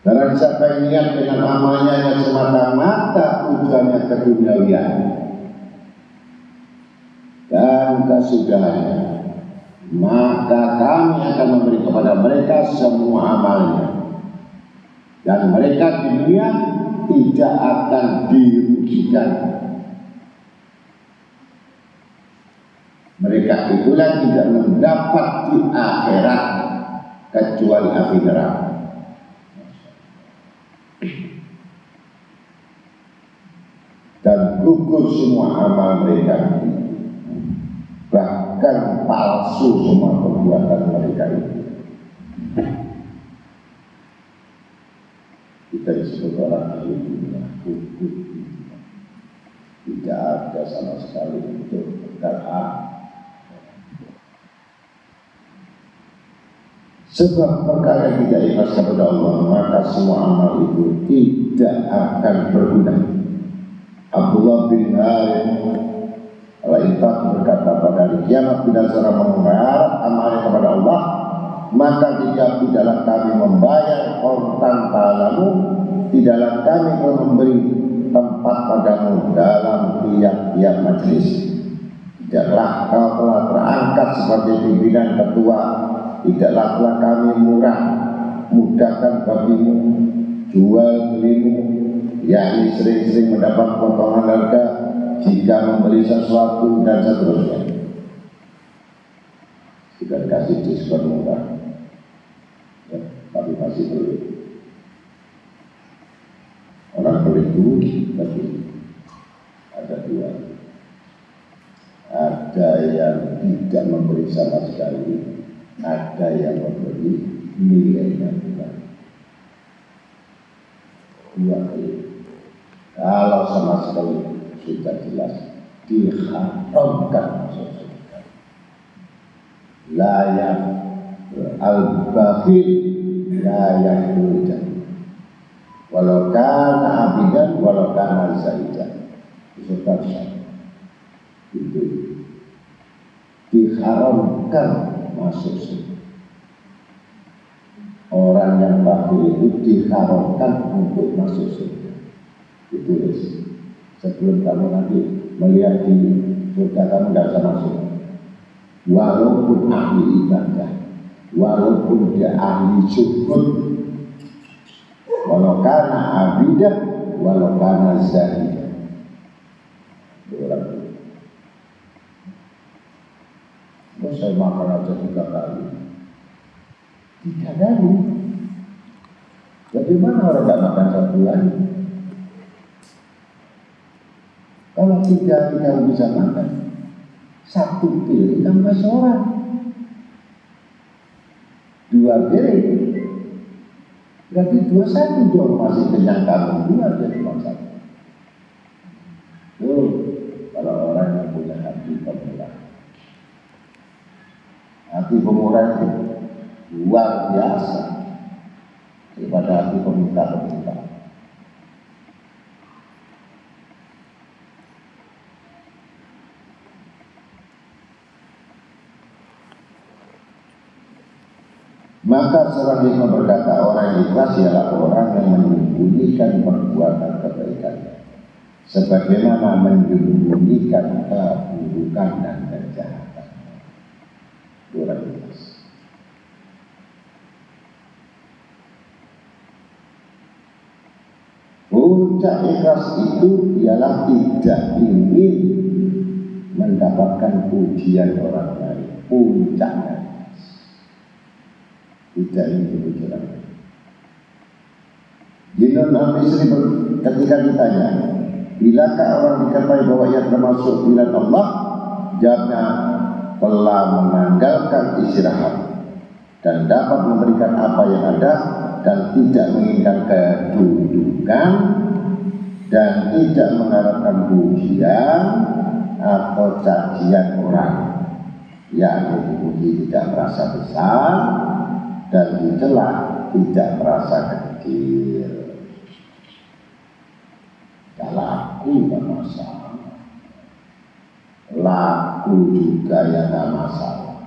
Barang siapa yang niat dengan amalnya yang semata-mata tujuannya keduniawian dan kesudahannya, maka kami akan memberi kepada mereka semua amalnya, dan mereka di dunia tidak akan dirugikan. Mereka itulah tidak mendapat di akhirat kecuali api neraka. Dan gugur semua amal mereka, bahkan palsu semua perbuatan mereka itu. Kita disebut orang ahli dunia, gugur. Tidak ada sama sekali untuk berkata. Sebab perkara yang tidak ikhlas kepada Allah, maka semua amal itu tidak akan berguna. Abdullah bin Harith Al-Infaq berkata, pada hari kiamat bila seorang mengharap amalnya kepada Allah, maka jika tidaklah kami membayar korban pahalamu, tidaklah kami memberi tempat padamu dalam tiap-tiap majlis. Tidaklah kau telah terangkat sebagai pimpinan ketua, tidaklah telah kami mudahkan bagimu jual belimu, yakni sering-sering mendapat potongan harga jika membeli sesuatu dan seterusnya. Sudah kasih diskon murah, ya, tapi masih perlu. Orang beli dulu, tapi ada dua. Ada yang tidak memberi sama sekali, ada yang memberi nilainya bukan. Dua kali. Kalau sama sekali sudah jelas diharamkan masuk surga. Layak al-bakhil layak hujan. Walau kana abidan, walau kana zaidan. Itu itu diharamkan masuk surga. Orang yang bakhil itu diharamkan untuk masuk surga. Ditulis sebelum kamu nanti melihat di surga, kamu tidak bisa masuk, walaupun ahli ibadah, walaupun dia ahli syukur, walau kana abidah, walau kana zahidah. Saya makan aja 3 kali. 3 kali. Bagaimana orang tidak makan 1 bulan? Kalau 3 hari kamu bisa makan, 1 piring tambah seorang, 2 piring, berarti 21 dong, masih kenyang kamu 2 jadi makan. Tuh, kalau orang yang punya hati pemurah, hati pemurah itu luar biasa daripada hati peminta-peminta. Maka seorang hikmah berkata, orang yang ikhlas ialah orang yang menyembunyikan perbuatan kebaikan, sebagaimana menyembunyikan keburukan dan kejahatan. Orang ikhlas. Puncak ikhlas itu ialah tidak ingin mendapatkan pujian orang lain. Puncaknya tidak ingin berbicara. Jinun al-Misri ketika ditanya, bilakah orang diketahui bahwa ia termasuk pilihan Allah? Jawabnya, telah menanggalkan istirahat dan dapat memberikan apa yang ada dan tidak menginginkan kedudukan dan tidak mengharapkan pujian atau cacian orang, yakni dipuji tidak merasa besar dan dicela tidak merasa kecil. Gak laku gak masalah, laku juga ya gak masalah.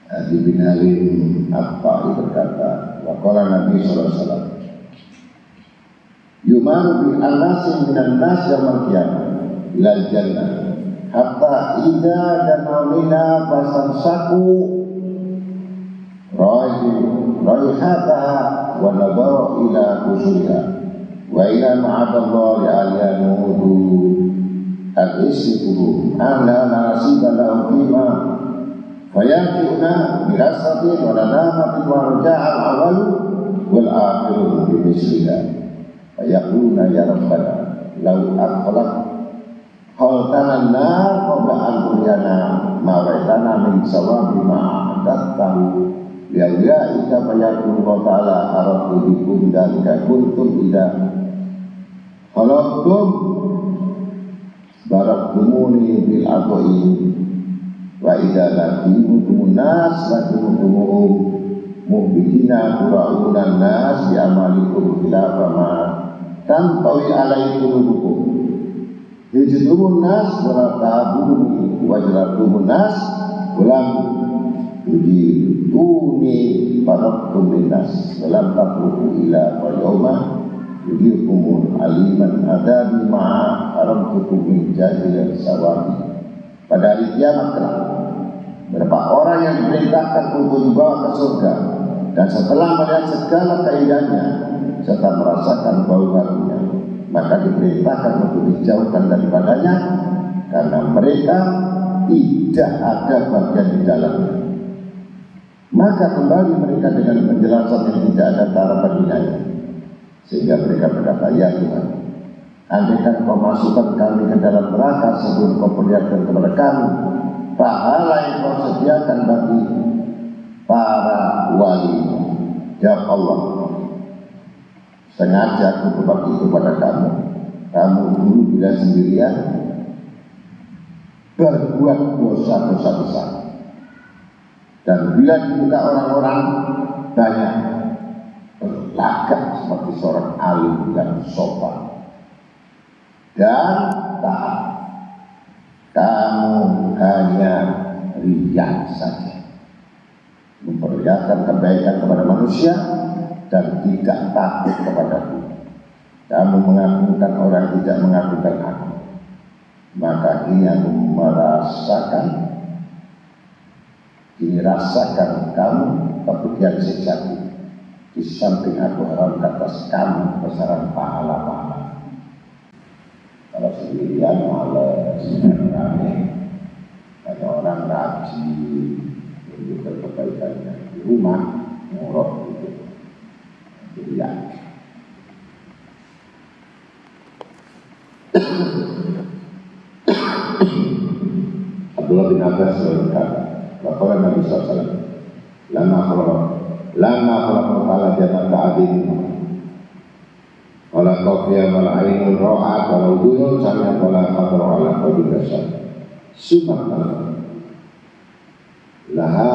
Adi bin Halim At-Ta'i berkata, waqala Nabi SAW, yumaru bi anasin minan nas yaumil qiyamah ilal jannah hatta idza danawina fasansaku raihataha wa nadara ila kusuriha wa ila ma'adallahi aliyanudu al-istiquru anna nasiba lahu fima fayanti'una birasatin wa nanamatin wa ruja'al awal wal akhiru bimisliha fayaquluna ya rabbana law aqlaq haltana nar qabla an turyana ma'waitana min sawabi ma'adattahu liawliyaika fayaqulu wa ta'ala aradu bikum dalika kuntum ida khalaqtum baraktumuni bil adoi wa idza laqimutumun nas laqimutum mu'bidina tura'unan nas bi amalikum khilafa ma tantawi alaikum hukum hijidumun nas wala ta'abuni wajratumun nas walam yudituni paraktum linnas walam tatruku ila fayyawma yudikumul aliman adabi ma'a haramtukum min jahil sawabi. Pada hari kiamat kelak, berapa orang yang diperintahkan untuk dibawa ke surga dan setelah melihat segala keindahannya serta merasakan bau harumnya, maka diperintahkan untuk dijauhkan daripadanya karena mereka tidak ada bagian di dalamnya. Maka kembali mereka dengan penjelasan yang tidak ada tara bandingannya, sehingga mereka berkata, ya Tuhan, andaikan kau masukkan kami ke dalam neraka sebelum kau perlihatkan kepada kami pahala yang kau sediakan bagi para wali. Jawab Allah, sengaja aku berbagi kepada kamu. Kamu dulu bila sendirian berbuat dosa-dosa besar, dan bila dibuka orang-orang banyak berlagak seperti seorang alim yang sopan dan taat. Kamu hanya riya saja, memperlihatkan kebaikan kepada manusia dan tidak takut kepadaku. Kamu mengagungkan orang tidak mengagungkan aku. Maka ini aku rasakan kamu kemudian siksaku. Di samping aku haramkan atas kamu kebesaran pahala-pahala. Kalau sendirian males, rame, ada orang rajin, menunjukkan kebaikannya di rumah, ngorok gitu. Jadi ya. Abdullah bin Abbas berkata, "Qala Nabi sallallahu alaihi wasallam, lama khala jannata adin. Wala qafiya wala ainun ra'at wala udhunun sami'at wala khatara ala qalbi bashar. Subhanallah. Laha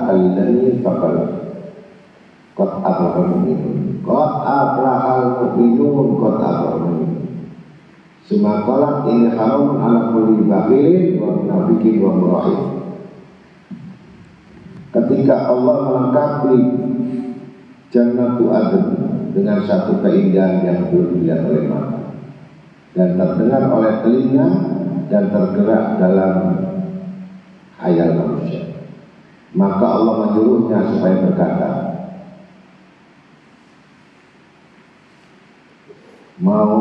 takallani faqal. Qad aflahal mu'minun. Qad aflahal mu'minun. Qad aflahal mu'minun. Summa qala in haramun ala kulli bakhilin wa munafiqin wa mura'in. ketika Allah melengkapi Jannatul Adn dengan satu keindahan yang belum dilihat oleh mata dan terdengar oleh telinga dan tergerak dalam khayal manusia, maka Allah menyuruhnya supaya berkata, mau,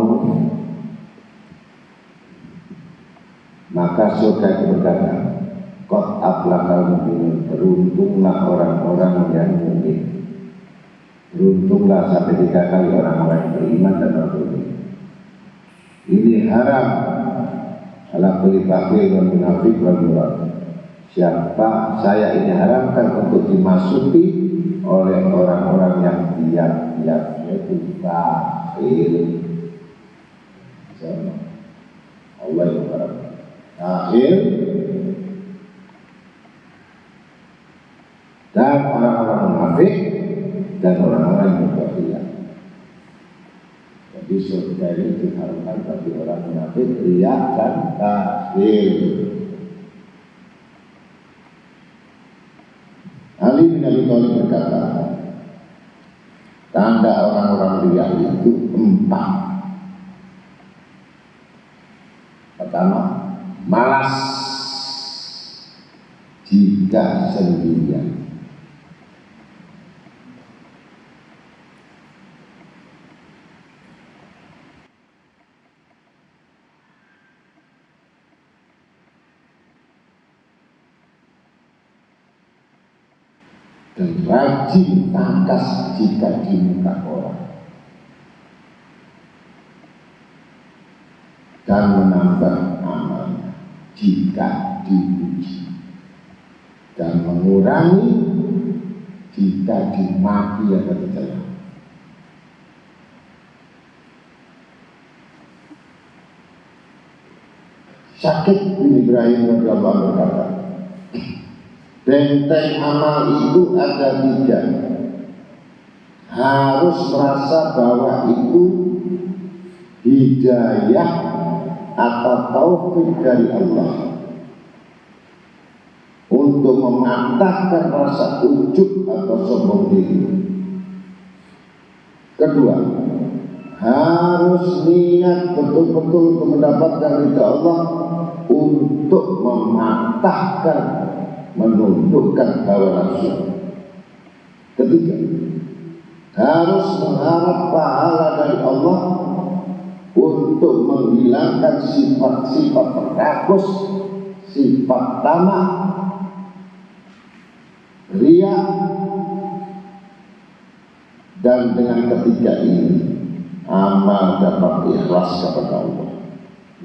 maka surga itu berkata, qad aflahal mu'minun, beruntunglah orang-orang yang mukmin. Beruntunglah sampai 3 kali orang-orang yang beriman dan beriman. Ini haram ala kulli bakhil wal munafik wal murad. Siapa saya ini haramkan untuk dimasuki oleh orang-orang yang tiap-tiap yaitu bakhil. Allah yang haramkan. Bakhil dan orang-orang munafik dan orang-orang yang berriya. Jadi surga ini diharamkan bagi orang munafik, riya dan bakhil. Ali bin Abi Thalib berkata, tanda orang-orang riya itu 4. Pertama, malas jika sendirian. Dan rajin tangkas jika di muka orang, dan menambah amalnya jika dipuji, dan mengurangi jika dimaki atau dicela. Syakib bin Ibrahim radhiyallahu anhu berkata, benteng amal itu ada 3. Harus merasa bahwa itu hidayah atau taufik dari Allah untuk mematahkan rasa ujub atau sombong diri. Kedua, harus niat betul-betul untuk mendapatkan ridha Allah untuk mematahkan, menundukkan hawa nafsu. Ketiga, harus mengharap pahala dari Allah untuk menghilangkan sifat-sifat rakus, sifat tamak, riya, dan dengan ketiga ini amal dapat ikhlas kepada Allah,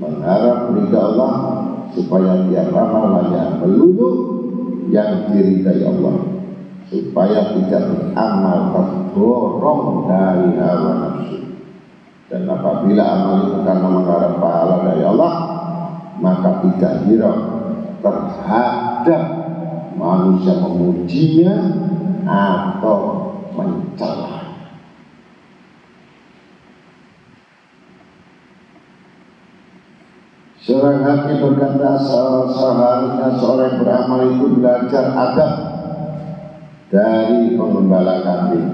mengharap ridha Allah supaya tiap amal hanya melulu yang diridai Allah, supaya tidak beramal terdorong dari hawa nafsu. Dan apabila amal itu karena mengharap pahala dari Allah, maka tidak hirau terhadap manusia memujinya atau mencela. Seorang hakim berkata, seharusnya seorang yang beramal itu belajar adab dari pengembala kambing.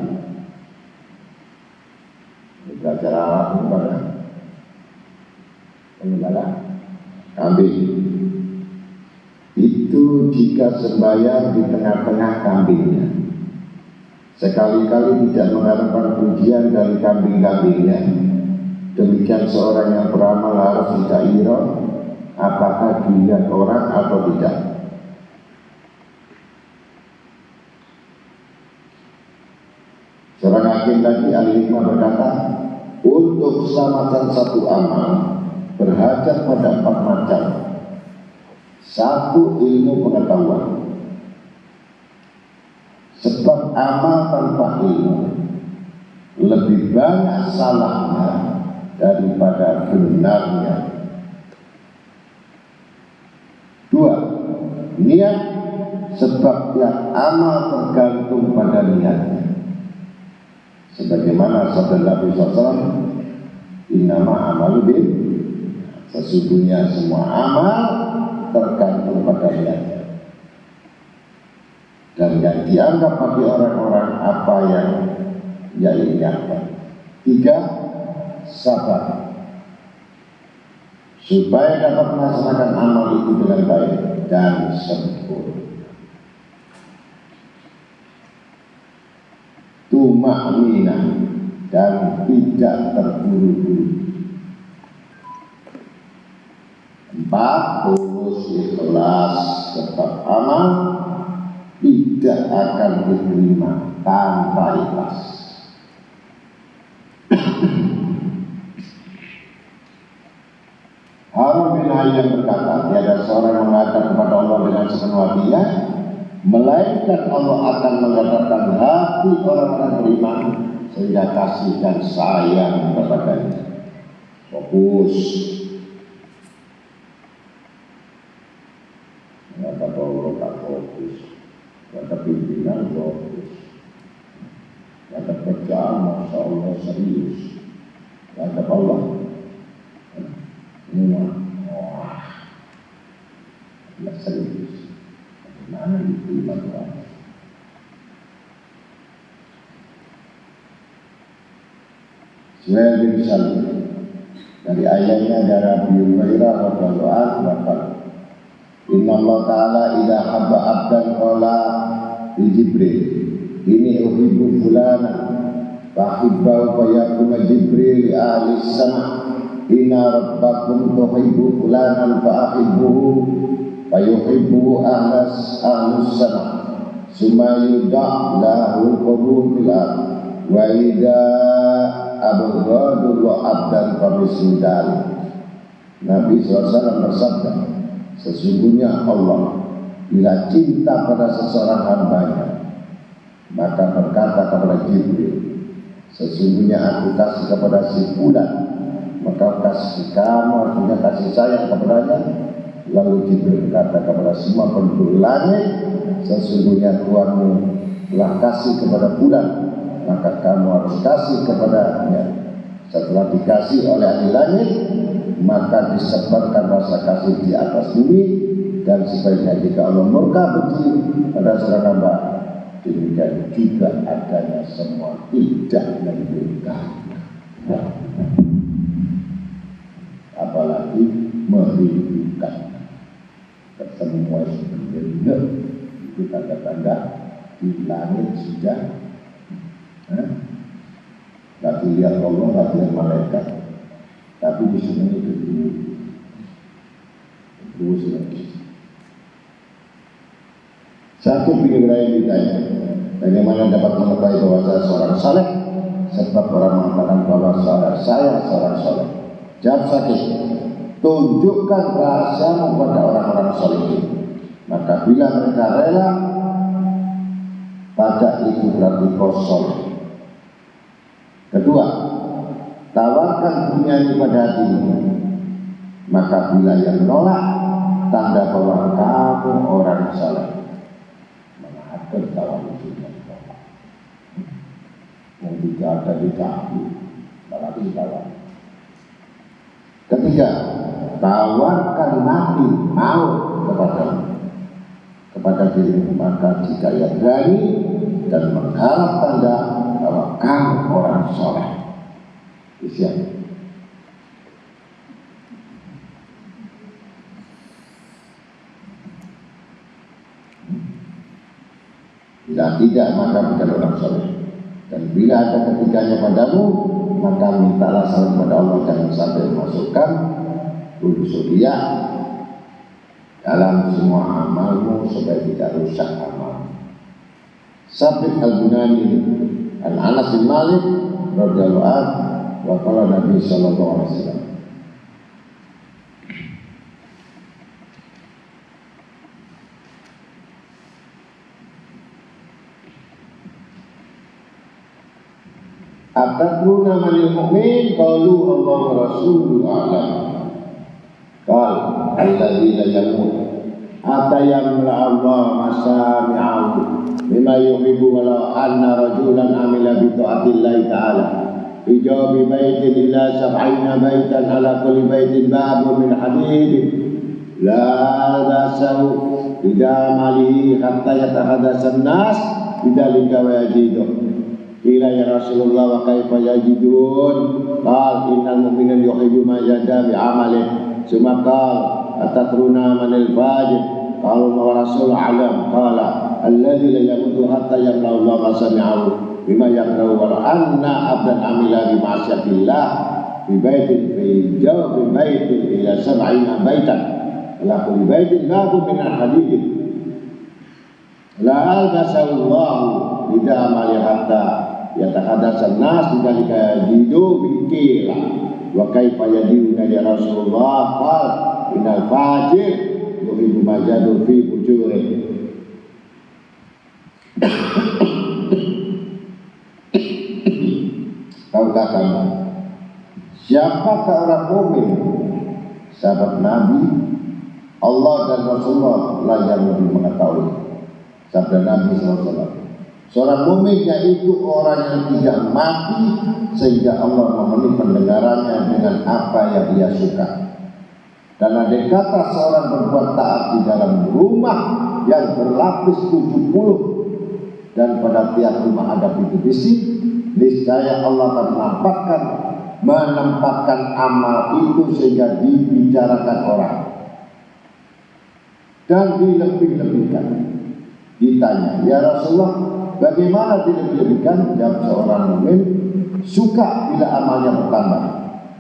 Belajar alat kepada pengembala kambing. Itu jika sembahyang di tengah-tengah kambingnya, sekali-kali tidak mengharapkan pujian dari kambing-kambingnya. Demikian seorang yang beramal harus tidak ira apakah dilihat orang atau tidak. Seorang hakim lagi al-hikmah berkata, untuk keselamatan satu amal berhajat pada 4 macam. 1, ilmu pengetahuan. Sebab amal tanpa ilmu lebih banyak salahnya daripada benarnya. 2, niat, sebab tiap amal tergantung pada niatnya. Sebagaimana sabda Nabi SAW, innama amalu bin, sesungguhnya semua amal tergantung pada niatnya. dan yang dianggap bagi orang-orang apa yang ia inginkan. 3. Sabar, supaya dapat melaksanakan amal itu dengan baik dan sempurna. Tumakninah, dan tidak terburu-buru. 4. Tulus ikhlas, sebab amal tidak akan diterima tanpa ikhlas. Harun bin Hayyan berkata, tiada seorang mengatakan kepada Allah dengan sepenuh hatinya, melainkan Allah akan mengatakan hati orang-orang beriman sehingga kasih dan sayang kepadanya. Fokus. Kata Allah tak fokus, kata pimpinan fokus, kata kerjaan Masya Allah serius, kata Allah semua tidak serius. Bagaimana diterima Tuhan? Suhail bin Salim dari ayahnya dari Abu Hurairah radhiyallahu anhu berkata, Inna Allah Ta'ala idha habba abdan qala li Jibril ini uhibbu fulana fahibbahu fayakuma Jibril li ahli sama inna rabbakum tuhibbu fulanan fahibbuhu fayuhibbuhu ahlus sama summa yudha' lahul qabul fil ard wa idha abghadullah abdan famisudal. Nabi SAW bersabda, sesungguhnya Allah bila cinta pada seseorang hambanya, maka berkata kepada Jibril, sesungguhnya aku kasih kepada si fulan, maka kasih kamu punya kasih sayang kepadanya. Lalu Jibril berkata kepada semua penduduk langit, sesungguhnya Tuhanmu telah kasih kepada fulan, maka kamu harus kasih kepadanya. Setelah dikasih oleh ahli langit, maka disebarkan rasa kasih di atas bumi. Dan sebaliknya jika Allah murka benci pada seorang hamba, demikian juga adanya semua tidak memurka, apalagi merindukan. Semua sebenarnya itu tanda-tanda di langit sudah nggak dilihat Allah, nggak dilihat malaikat, tapi di sini itu terus lagi. Satu pinggir lain ditanya, bagaimana dapat mengetahui bahwa saya seorang saleh? Sebab orang mengatakan bahwa saya seorang saleh. Jawab sakit, tunjukkan rahasiamu kepada orang-orang saleh. Maka bila mereka rela, pada itu berarti kosong. Kedua, tawarkan dunia pada hatimu. Maka bila yang menolak, tanda bahwa kamu orang saleh. Mana ada tawar dunia ditolak? Mau tidak ada dicabut, malah ditawar. Ketiga, tawarkan mati maut kepada dirimu. Maka jika ia berani dan mengharap tanda bahwa kamu orang soleh, siap. Bila tidak, maka bukan orang soleh. Dan bila ada ketiganya padamu, maka mintalah salam kepada Allah, jangan sampai memasukkan unsur dia dalam semua amalmu supaya tidak rusak amalmu. Sabit Al-Bunani Al-Anas bin Malik radhiyallahu anhu wa qala Nabi sallallahu alaihi wasallam, Atadruna manil mu'min? Qalu Allah wa rasuluhu a'lam. Qal alladzi la yamut atayamla Allah masami'ahu bima yuhibbu walau anna rajulan amila bi ta'atillahi ta'ala fi jawabi baitin illa sab'ina baitan ala kulli baitin babun min hadid la basahu bidamalihi hatta yatahaddatsan nas bidzalika wa yajidu. Qila ya Rasulullah wa kaifa yajidun? Qal innal mu'mina yuhibbu ma yada bi amali. Summa qal atatruna manil fajir? Qalu wa rasul alam. Qala alladzi la yamutu hatta yamla Allah ma sami'ahu bima yakrahu wa anna abdan amila bi ma'siyatillah fi baitin fi jawfi baitin ila sab'ina baitan la kulli baitin lahu min al-hadid la albasallahu ida amali hatta yatahaddatsan nas bidzalika yajidu bikila wa kaifa yadina ya Rasulullah qal innal fajir yuhibbu majadu fi bujuri. Kau katakan, siapakah orang mukmin? Sahabat Nabi, Allah dan Rasulullah lah yang lebih mengetahui. Sabda Nabi SAW, seorang mukmin yaitu orang yang tidak mati sehingga Allah memenuhi pendengarannya dengan apa yang ia suka. Dan ada kata seorang berbuat taat di dalam rumah yang berlapis 70 dan pada tiap rumah ada pintu besi, niscaya Allah akan menempatkan amal itu sehingga dibicarakan orang dan dilebih-lebihkan. Ditanya, ya Rasulullah, bagaimana dilebih-lebihkan? Jawab seorang mukmin, suka bila amalnya bertambah.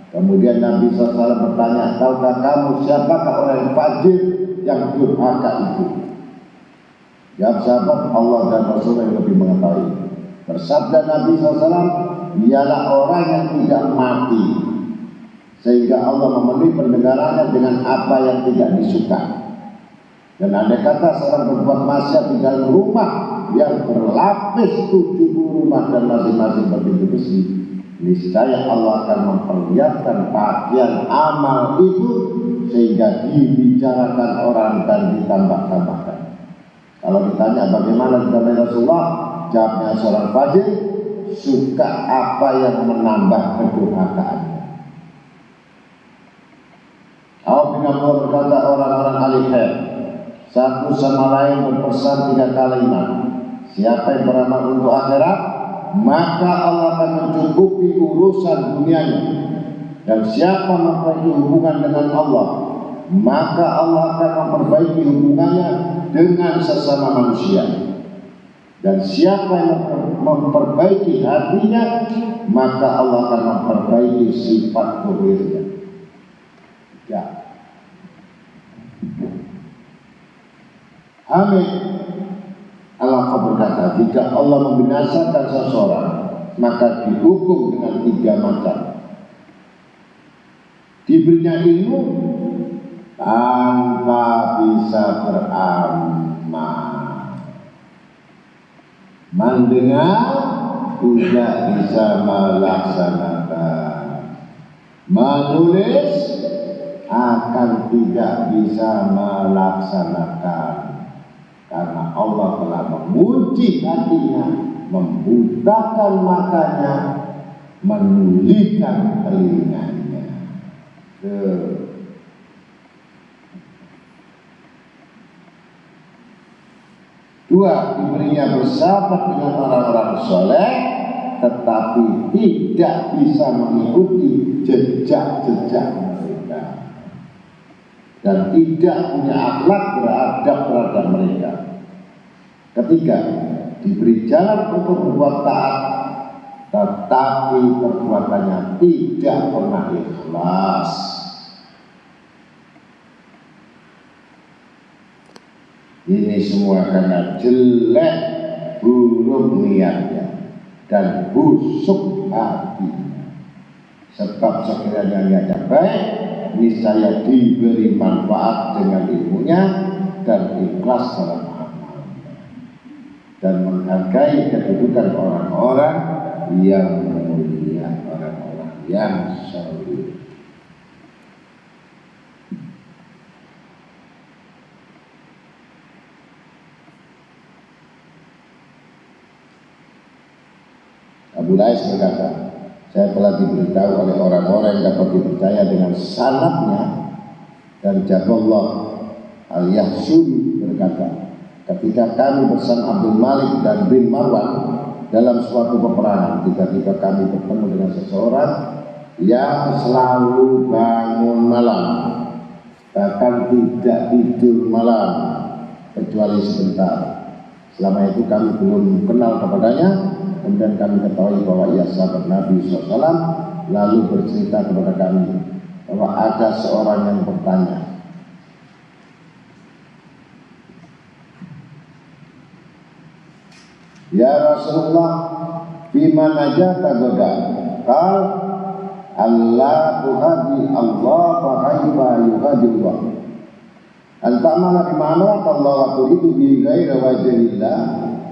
Kemudian Nabi SAW bertanya, tahukah kamu siapakah orang yang fajir yang durhaka itu? Jawab sahabat, Allah dan Rasulullah yang lebih mengetahui. Bersabda Nabi SAW, ialah orang yang tidak mati sehingga Allah memenuhi pendengarannya dengan apa yang tidak disuka. Dan ada kata seorang berbuat maksiat di dalam rumah yang berlapis 70 rumah dan masing-masing berpintu besi, niscaya Allah akan memperlihatkan pakaian amal itu sehingga dibicarakan orang dan ditambah-tambahkan. Kalau ditanya bagaimana dengan Rasulullah, jawabnya seorang fajir suka apa yang menambah kedurhakaannya. Al-Binamur berkata orang-orang ahli khair satu sama lain berpesan 3 kalimat. Siapa yang beramal untuk akhirat, maka Allah akan mencukupi urusan dunianya. Dan siapa memperbaiki hubungan dengan Allah, maka Allah akan memperbaiki hubungannya dengan sesama manusia. Dan siapa yang memperbaiki hatinya, maka Allah akan memperbaiki sifat dhuhirnya. Ya. Hamid Allah berkata, jika Allah membinasakan seseorang, maka dihukum dengan 3 macam. Diberinya ilmu tanpa bisa beramal, mendengar tidak bisa melaksanakan, menulis akan tidak bisa melaksanakan, karena Allah telah mengunci hatinya, membutakan matanya, menulikan telinganya. Dua, diberinya bersahabat dengan orang-orang soleh, tetapi tidak bisa mengikuti jejak-jejak mereka dan tidak punya akhlak beradab terhadap mereka. Ketiga, diberi jalan untuk berbuat taat, tetapi perbuatannya tidak pernah ikhlas. Ini semua karena jelek, buruk niatnya dan busuk hatinya. Sebab sekiranya niatnya baik, niscaya diberi manfaat dengan ilmunya dan ikhlas dalam amalnya, dan menghargai kedudukan orang-orang yang mulia, orang-orang yang saleh. Abu Lais berkata, saya telah diberitahu oleh orang-orang yang dapat dipercaya dengan sanadnya, dan Jaballah al-Yahsuni berkata, ketika kami bersama Abdul Malik dan bin Marwan dalam suatu peperangan, tiba-tiba kami bertemu dengan seseorang yang selalu bangun malam, bahkan tidak tidur malam kecuali sebentar. Selama itu kami belum kenal kepadanya. Kemudian kami ketahui bahwa ia sahabat Nabi SAW, lalu bercerita kepada kami bahwa ada seorang yang bertanya, "Ya Rasulullah, bima najata goda?" Qal, Allah tuhadi Allah fa kaifa yuhadi Allah. Antamana bima amara Allah wa turidu bi ghairi wajhillah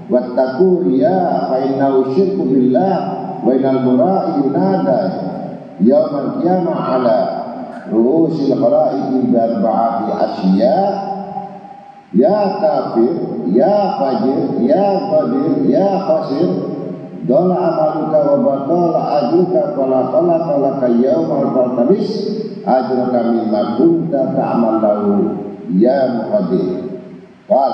wa taqu riya fa innahu syirku billah wa innal mura'i yunada yaumal qiyamah ala ru'usil khalaiqi bi arba'ati asya, ya kafir, ya fajir, ya qadir, ya fasir, dola amaluka wa batala ajruka fala laka yaumal taltabis ajruka mimma kunta ta'mal lahu ya muqaddir. Qal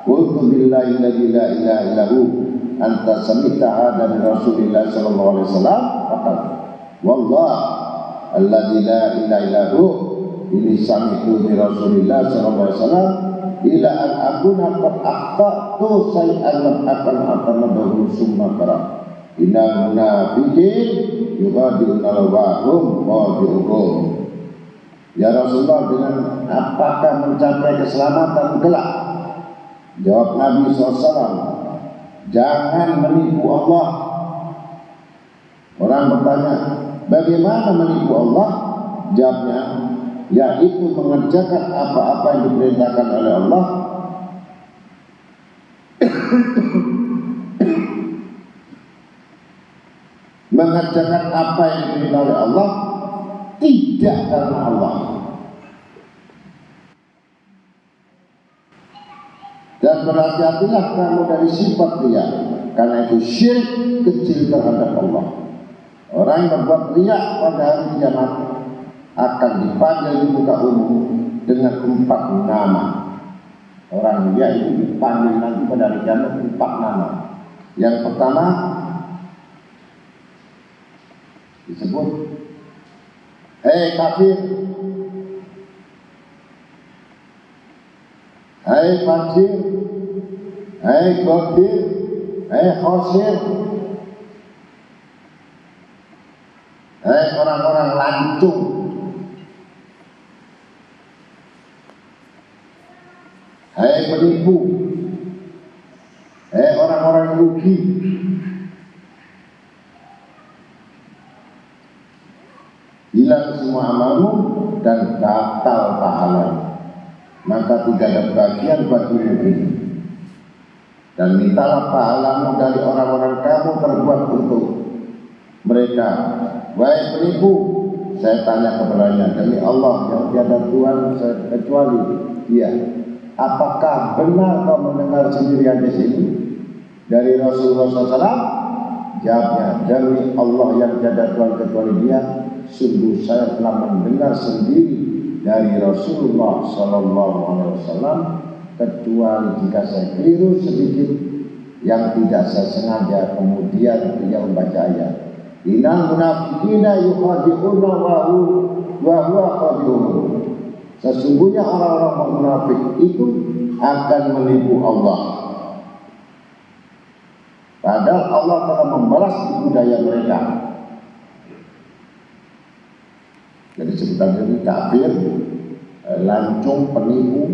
qultu billahi alladzi la ilaha illahu anta sami'ta hadha min Rasulillah sallallahu alaihi wasallam. Faqal wallah alladzi la ilaha illahu ini sami'tu min Rasulillah sallallahu alaihi wasallam ila an akuna qad akhtatu say'an lam akan nadahu summa qara innal munafiqin yughadiuna lahum wadi'uhum. Ya Rasulullah, dengan apakah mencapai keselamatan kelak? Jawab Nabi SAW, jangan menipu Allah. Orang bertanya, bagaimana menipu Allah? Jawabnya, yaitu mengerjakan apa-apa yang diperintahkan oleh Allah mengerjakan apa yang diperintahkan oleh Allah tidak karena Allah. Dan berhati-hatilah kamu dari sifat riya, karena itu syirik kecil terhadap Allah. Orang yang berbuat riya pada hari kiamat akan dipanggil di muka umum dengan 4 nama. Orang riya itu dipanggil nanti pada hari kiamat 4 nama. Yang pertama disebut, hei kafir, hei fajir, hei qadir, hei khosir, hei orang-orang lancung, hei penipu, hei orang-orang rugi, hilang semua amalmu dan batal pahala, maka tidak ada bagian bagimu ini. Dan mintalah pahalamu dari orang-orang kamu terbuat untuk mereka. Wahai penipu, saya tanya kepadanya, demi Allah yang tiada Tuhan kecuali Dia, apakah benar kau mendengar sendiri hadis ini dari Rasulullah SAW? Jawabnya, demi Allah yang tiada Tuhan kecuali Dia, sungguh saya telah mendengar sendiri dari Rasulullah SAW, kecuali jika saya keliru sedikit yang tidak saya sengaja. Kemudian dia membaca ayat, innal munafiqina yukhadi'una wa huwa khadi'uhum. Sesungguhnya orang-orang munafik itu akan menipu Allah, padahal Allah telah membalas budaya mereka. Jadi sebutannya ini kafir, lancung, penipu,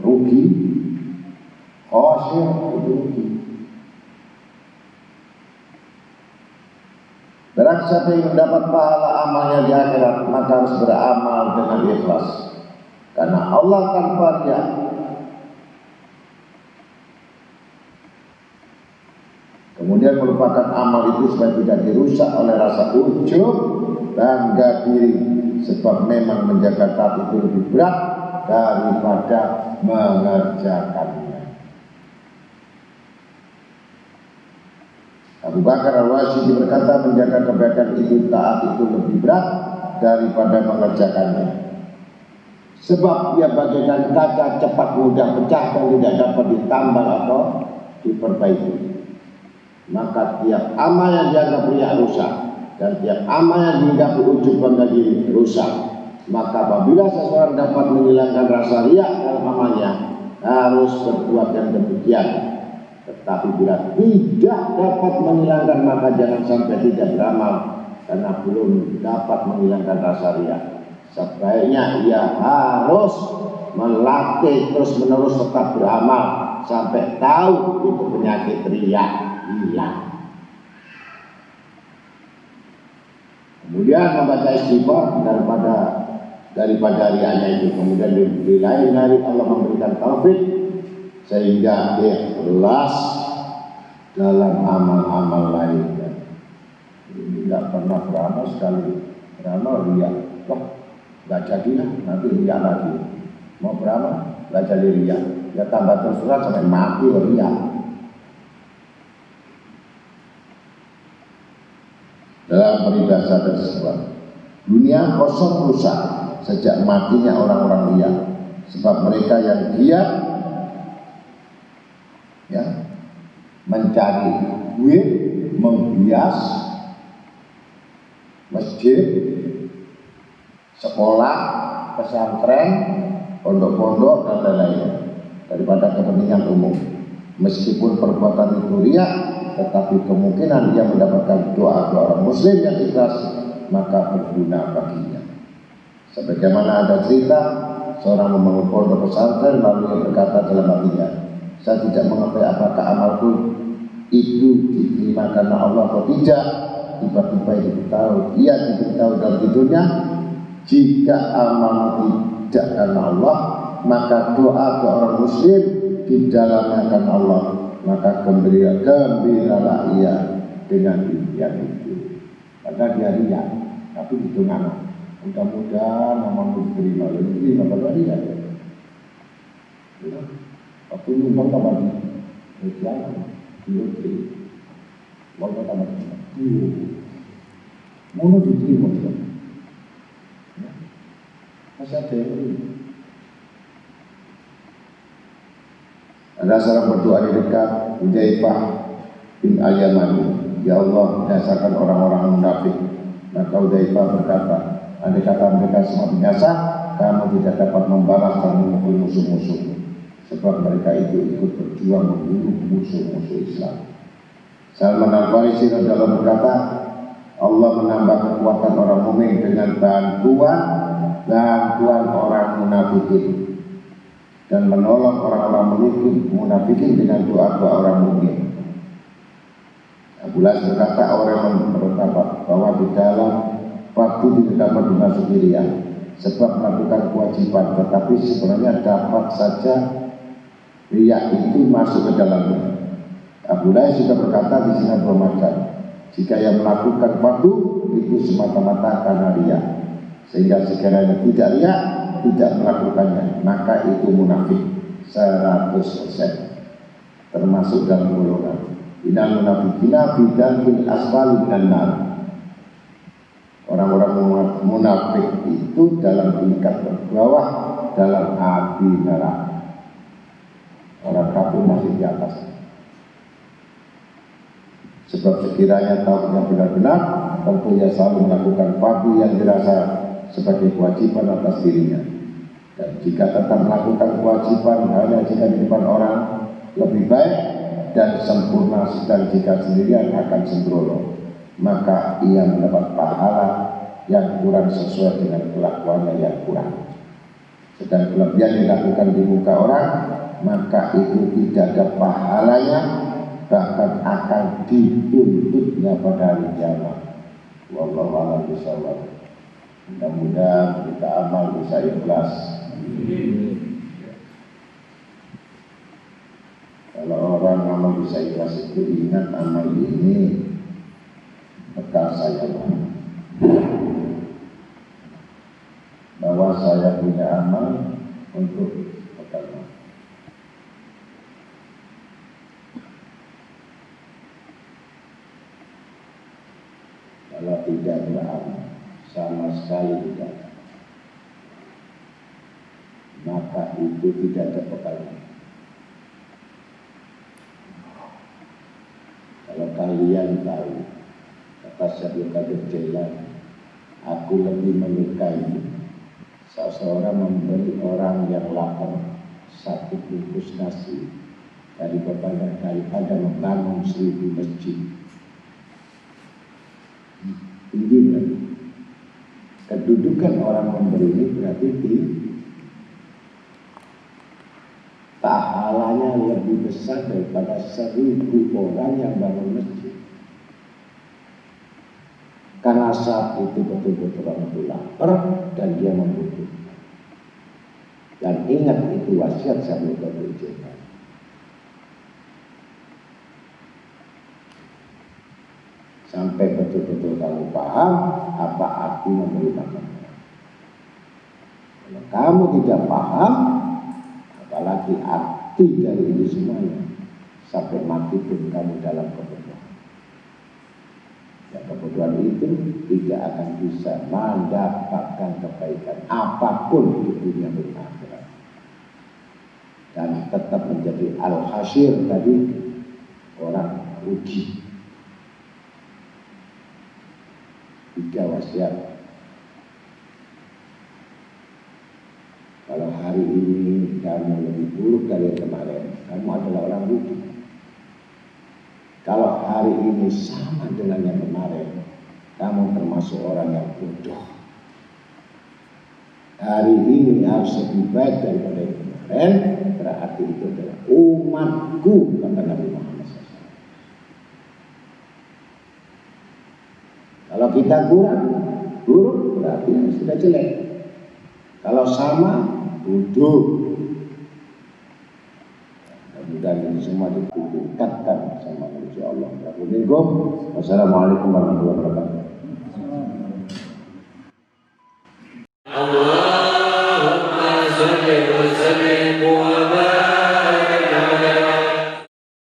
rugi, khosir, itu rugi. Barang siapa yang mendapat pahala amalnya di akhirat, maka harus beramal dengan ikhlas, karena Allah tanpa riya. Kemudian melupakan amal itu supaya tidak dirusak oleh rasa ujub, bangga diri, sebab memang menjaga taat itu lebih berat daripada mengerjakannya. Abu Bakar Al-Wasyidi berkata, menjaga kebaikan itu, taat itu lebih berat daripada mengerjakannya. sebab ia bagaikan kaca cepat mudah pecah dan tidak dapat ditambal atau diperbaiki. Maka tiap amal yang dianggap riya rusak, dan tiap amal yang dianggap ujub bangga diri rusak. Maka apabila seseorang dapat menghilangkan rasa riya dalam amalnya, harus berbuat yang demikian. Tetapi bila tidak dapat menghilangkan, maka jangan sampai tidak beramal, karena belum dapat menghilangkan rasa riya. Sebaiknya ia harus melatih terus-menerus tetap beramal sampai tahu itu penyakit riya hilang. Kemudian membaca istighfar daripada riaknya itu. Kemudian di lain hari Allah memberikan taufik sehingga ikhlas dalam amal-amal lainnya. Ini tidak pernah beramal sekali beramal riak. Wah, nggak jadilah, nanti riak lagi. Mau beramal nggak jadi riak. Ya tambah terus sampai mati riak. Dalam peribahasa tersebut, dunia kosong rusak sejak matinya orang-orang riya, sebab mereka yang giat ya mencari duit, menghias masjid, sekolah, pesantren, pondok-pondok dan lain-lain daripada kepentingan umum. Meskipun perbuatan itu riya, tetapi kemungkinan dia mendapatkan doa orang muslim yang ikhlas, maka berguna baginya. Sebagaimana ada cerita seorang membangun pondok pesantren, lalu ia berkata dalam hatinya, saya tidak mengetahui apakah amalku itu diterima karena Allah atau tidak. Tiba-tiba diberitahu, ia diberitahu dalam tidurnya, jika amal tidak karena Allah, maka doa orang muslim di dalamnya karena Allah, maka gembiralah ia dengan impian itu. Karena dia riya, tapi hitungan mudah-mudahan amalmu diterima. Ini bakal riya. Waktu nyumbang tambah riya, diuji, waktu tambah mau diterima juga. Masih ada yang ada seorang berdoa di dekat Hudzaifah bin Al-Yamani, ya Allah, binasakan orang-orang munafik. Maka Hudzaifah berkata, andai kata mereka semua binasa, kamu tidak dapat membalas dan memukul musuh-musuh, sebab mereka itu ikut berjuang membunuh musuh-musuh Islam. Salman Al-Farisi radhiyallahu berkata, Allah menambah kekuatan orang mukmin dengan bantuan orang munafikin, dan menolong orang-orang munafikin dengan doa-doa orang mukmin. Abu Las berkata, orang yang berpendapat bahwa di dalam waktu tidak dapat dimasuki riya, sebab melakukan kewajiban, tetapi sebenarnya dapat saja riya itu masuk ke dalamnya. Abu Las juga berkata di sini dua macam. Jika yang melakukan waktu itu semata-mata karena riya, sehingga sekiranya tidak riya, tidak melakukannya, maka itu munafik 100%, termasuk dalam golongan innal munafiqina fi darkil asfali minan nar. Orang-orang munafik itu dalam tingkat terbawah dalam api neraka. Orang kafir masih di atas. Sebab sekiranya tauhidnya benar-benar, tentu ia selalu melakukan fardu yang dirasa sebagai kewajiban atas dirinya. Dan jika tetap melakukan kewajiban hanya jika di depan orang, lebih baik dan sempurna, sedang jika sendirian akan sembrono, maka ia mendapat pahala yang kurang sesuai dengan kelakuannya yang kurang. Sedang kelebihan dilakukan di muka orang, maka itu tidak ada pahalanya, bahkan akan dituntutnya pada hari kiamat. Wallahu a'lam bishawab. Mudah-mudahan kita amal bisa ikhlas. Kalau orang amal bisa ikhlas itu, ingat amal ini bekal saya, bahwa saya punya amal untuk bekal. Kalau tidak beramal, sama sekali tidak. maka itu tidak ada bekalnya. Kalau kalian tahu, kata Syekh Qadir Jailani, aku lebih menyukai seseorang memberi orang yang lapar satu bungkus nasi daripada membangun 1000 masjid. Intinya, kedudukan orang memberi ini berarti pahalanya lebih besar daripada 1000 orang yang bangun masjid. Karena saat itu betul-betul orang itu lapar dan dia membutuhkan. Dan ingat itu wasiat Syekh Qadir Jailani. Sampai betul-betul kamu paham apa arti memberi makan. Kalau kamu tidak paham, apalagi arti dari ini semuanya, sampai mati pun kamu dalam kebodohan. Ya, kebodohan itu tidak akan bisa mendapatkan kebaikan apapun di dunia dan akhirat. Dan tetap menjadi al-khasir tadi, orang rugi. 3 wasiat. Kalau hari ini kamu lebih buruk dari kemarin, kamu adalah orang rugi. Kalau hari ini sama dengan yang kemarin, kamu termasuk orang yang bodoh. Hari ini harus lebih baik daripada yang kemarin, berarti itu adalah umatku, kata Nabi Muhammad SAW. Kalau kita kurang, buruk, berarti sudah jelek. Kalau sama, bodoh. Dan ini semua ditingkatkan sama insya Allah. Wassalamualaikum warahmatullahi wabarakatuh. Allahumma sholli